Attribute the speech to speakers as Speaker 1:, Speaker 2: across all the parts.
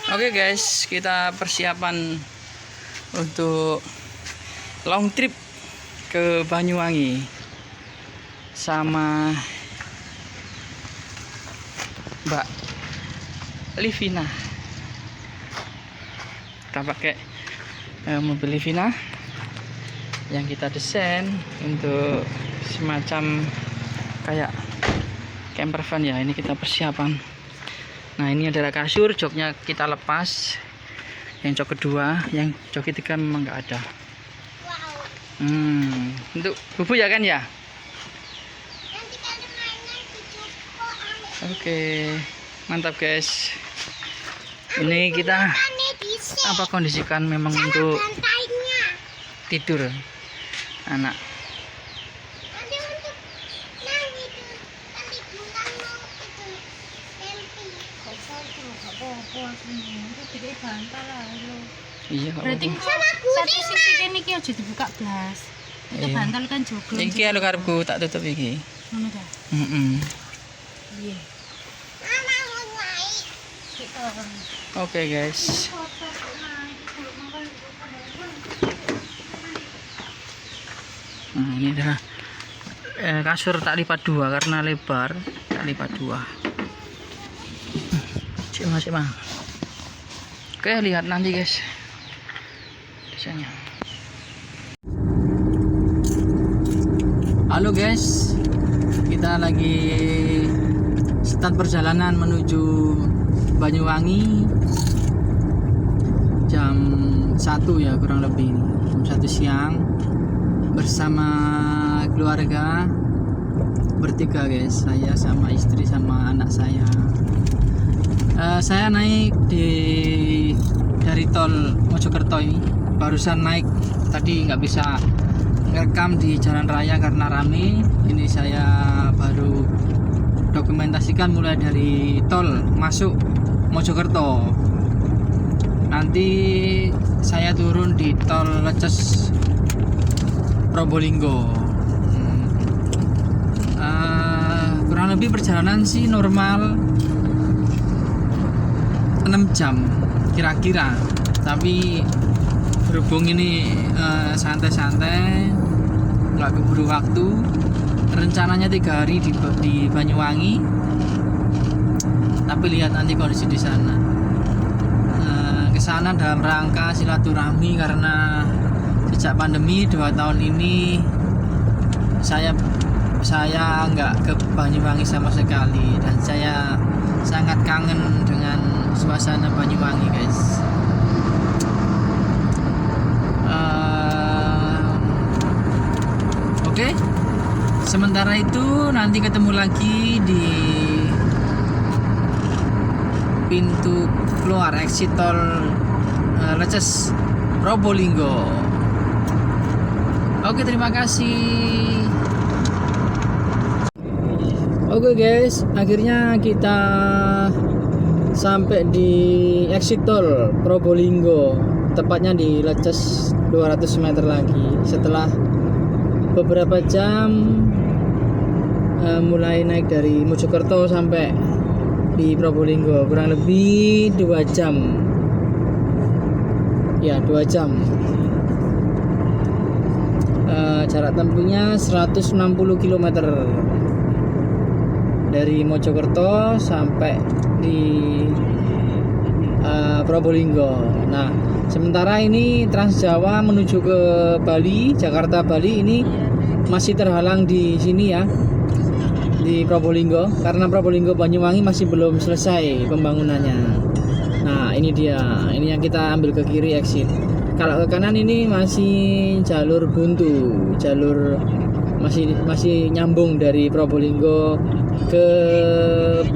Speaker 1: Oke guys, kita persiapan untuk long trip ke Banyuwangi sama Mbak Livina. Kita pakai mobil Livina yang kita desain untuk semacam kayak camper van ya. Ini kita persiapan. Nah, ini adalah kasur, joknya kita lepas. Yang jok kedua, yang jok ketiga memang nggak ada. Untuk bubu ya kan ya? Oke, mantap guys. Ini kita kondisikan memang untuk tidur anak. Iya,
Speaker 2: berarti satu sisi kene iki aja dibuka blas. Itu bantal kan joglo.
Speaker 1: Iki alo karepku tak tutup iki.
Speaker 2: Ngono ta? Iya.
Speaker 1: Oke guys. Nah, ini adalah kasur tak lipat dua karena lebar, tak lipat dua. Masih mah. Oke, lihat nanti guys desainnya. Halo guys, kita lagi start perjalanan menuju Banyuwangi jam 1 ya, kurang lebih jam 1 siang bersama keluarga bertiga guys, saya sama istri sama anak saya. Saya naik dari tol Mojokerto ini, barusan naik tadi, nggak bisa ngerekam di jalan raya karena rame. Ini saya baru dokumentasikan mulai dari tol masuk Mojokerto. Nanti saya turun di tol Leces Probolinggo. Kurang lebih perjalanan sih normal 6 jam kira-kira, tapi berhubung ini santai-santai, nggak keburu waktu. Rencananya 3 hari di Banyuwangi, tapi lihat nanti kondisi di sana. Kesana dalam rangka silaturahmi karena sejak pandemi 2 tahun ini saya nggak ke Banyuwangi sama sekali, dan saya sangat kangen dengan suasana Banyuwangi guys. Oke. Sementara itu nanti ketemu lagi di pintu keluar exit tol Leces Probolinggo. Oke, terima kasih. Oke guys, akhirnya kita sampai di exit tol Probolinggo, tepatnya di Leces 200 meter lagi. Setelah beberapa jam mulai naik dari Mojokerto sampai di Probolinggo, kurang lebih 2 jam ya, 2 jam. Jarak tempuhnya 160 km dari Mojokerto sampai di Probolinggo. Nah, sementara ini Trans Jawa menuju ke Bali, Jakarta Bali ini masih terhalang di sini ya, di Probolinggo, karena Probolinggo Banyuwangi masih belum selesai pembangunannya. Nah, ini dia, ini yang kita ambil ke kiri exit. Kalau ke kanan ini masih jalur buntu, jalur masih nyambung dari Probolinggo ke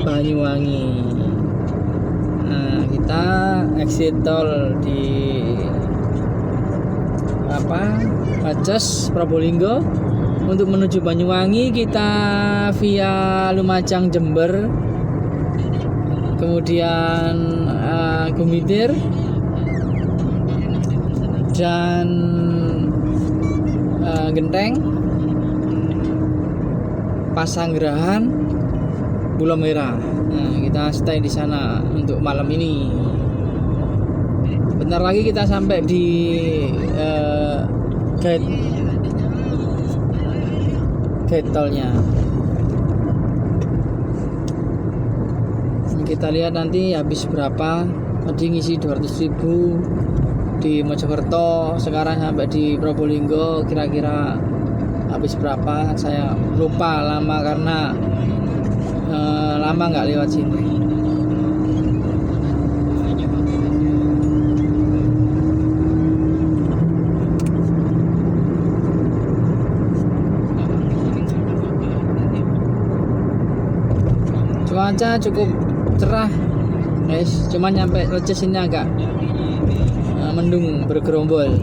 Speaker 1: Banyuwangi. Nah, kita exit tol di Leces Probolinggo. Untuk menuju Banyuwangi kita via Lumajang Jember, kemudian Gumitir dan Genteng, Pasanggerahan, Pulau Merah. Nah, kita stay di sana untuk malam ini. Bentar lagi kita sampai di gate tolnya. Kita lihat nanti habis berapa. Tadi ngisi 200.000 di Mojokerto, sekarang sampai di Probolinggo kira-kira habis berapa. Saya lupa lama karena lama nggak lewat sini. Cuaca cukup cerah guys, cuma nyampe Leces ini agak mendung bergerombol.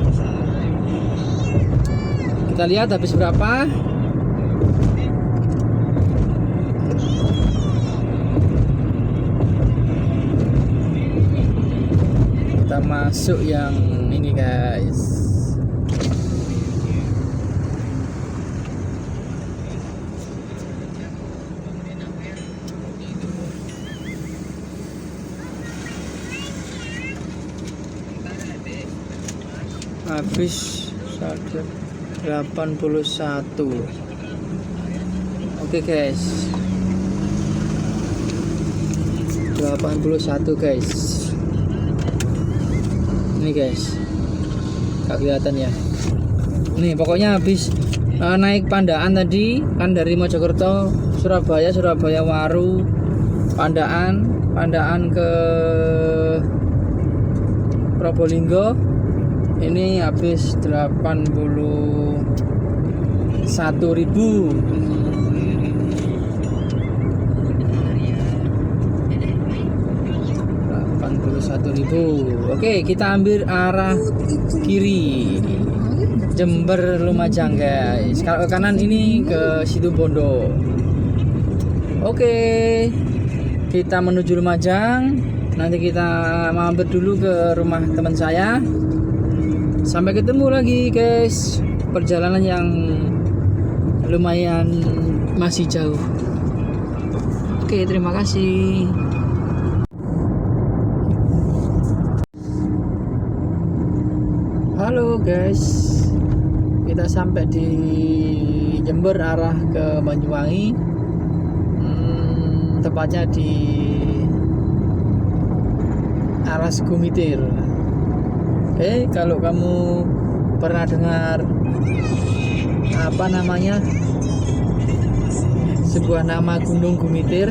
Speaker 1: Kita lihat habis berapa. Kita masuk yang ini guys. Habis 81. Oke guys, 81 guys. Ini guys, gak kelihatan ya. Nih pokoknya habis naik Pandaan tadi kan, dari Mojokerto Surabaya Waru, Pandaan ke Probolinggo. Ini habis 81.000. 81.000. Oke, kita ambil arah kiri, Jember Lumajang guys. Kalau ke kanan ini ke Situbondo. Oke, kita menuju Lumajang. Nanti kita mampir dulu ke rumah teman saya. Sampai ketemu lagi guys. Perjalanan yang lumayan masih jauh. Oke, terima kasih. Halo guys, kita sampai di Jember arah ke Banyuwangi. Tepatnya di Alas Gumitir. Kalau kamu pernah dengar apa namanya, sebuah nama Gunung Gumitir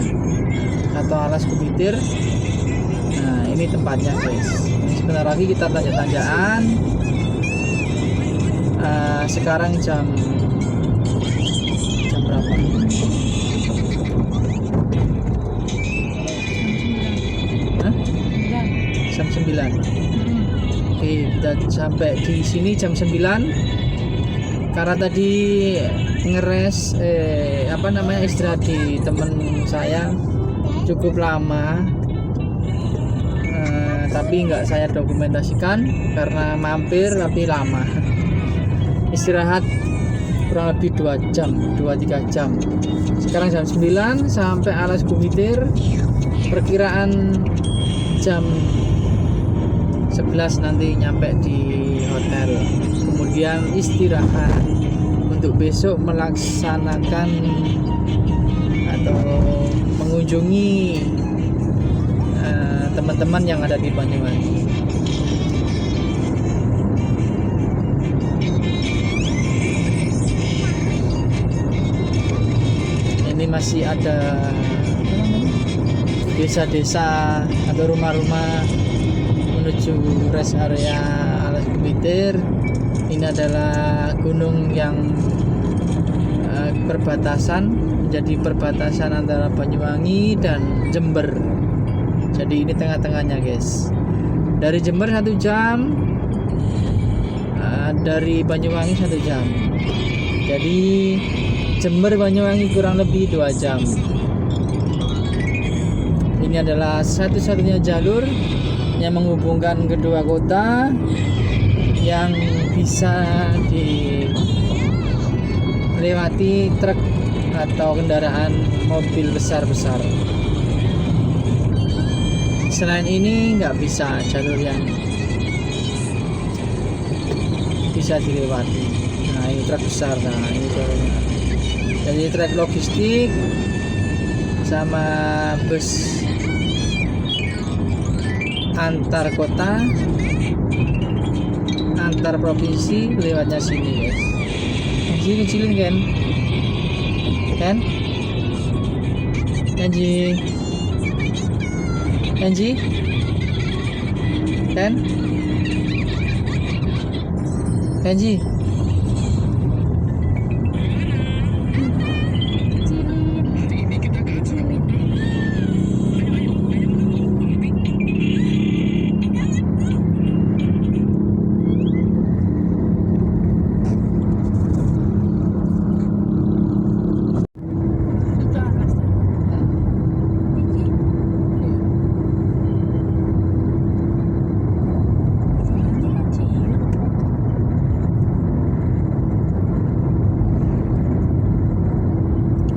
Speaker 1: atau Alas Gumitir, nah ini tempatnya guys. Sebentar lagi kita tanya-tanyaan. Sekarang jam berapa? Jam 9. Oke, kita sampai di sini jam 9. Karena tadi ngeres istirahat di temen saya cukup lama. Tapi nggak saya dokumentasikan karena mampir tapi lama. Istirahat kurang lebih 2-3 jam. Sekarang jam 9 sampai Alas Gumitir. Perkiraan jam 11 nanti nyampe di hotel. Kemudian istirahat untuk besok melaksanakan atau mengunjungi teman-teman yang ada di Banyuwangi. Ini masih ada desa-desa atau rumah-rumah menuju rest area Alas Gumitir. Ini adalah gunung yang menjadi perbatasan antara Banyuwangi dan Jember. Jadi ini tengah-tengahnya guys. Dari Jember 1 jam, dari Banyuwangi 1 jam. Jadi Jember Banyuwangi kurang lebih 2 jam. Ini adalah satu-satunya jalur yang menghubungkan kedua kota yang bisa dilewati truk atau kendaraan mobil besar-besar. Selain ini nggak bisa jalur yang bisa dilewati. Nah ini truk besar, nah ini jalannya. Jadi truk logistik sama bus antar kota, antar provinsi lewatnya sini guys. Anjing kecilin kan? Anjing kan? Kenji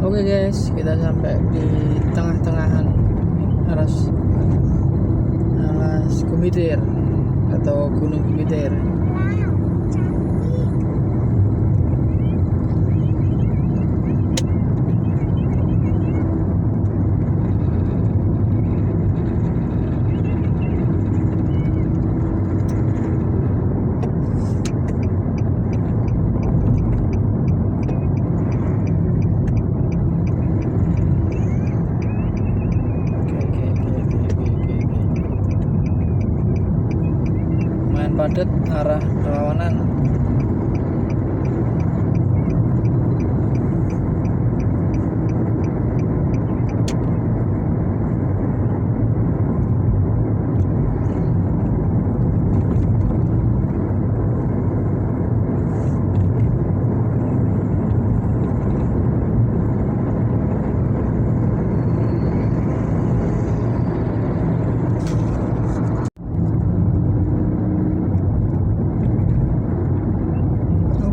Speaker 1: Oke guys, kita sampai di tengah-tengahan alas Gumitir atau Gunung Gumitir. Padat arah berlawanan.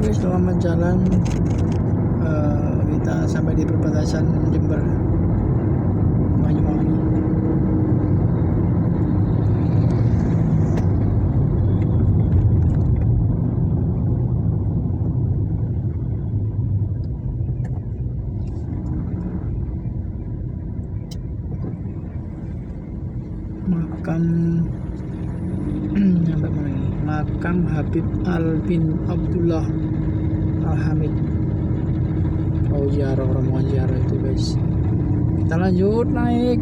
Speaker 1: Selama jalan kita sampai di perbatasan Jember Banyuwangi. Makam Habib Al bin Abdullah Al-Hamid. Oh ziarah, rombongan ziarah itu guys. Kita lanjut naik.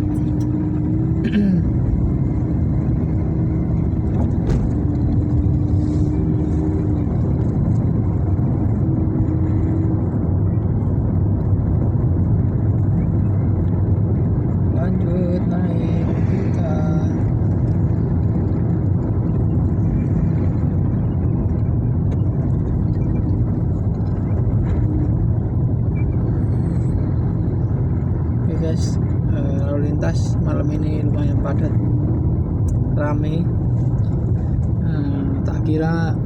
Speaker 1: Lanjut naik kita. Guys, lalu lintas malam ini lumayan padat, rame. Tak kira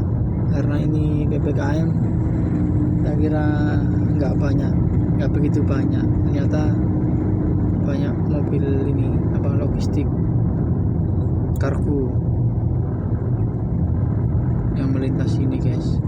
Speaker 1: karena ini PPKM, tak kira nggak begitu banyak. Ternyata banyak mobil ini logistik kargo yang melintas ini guys.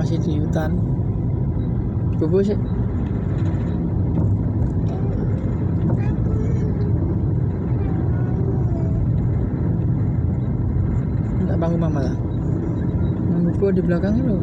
Speaker 1: masih di hutan. Bobo sih. Enggak bangun mama lah. Bobo di belakang itu.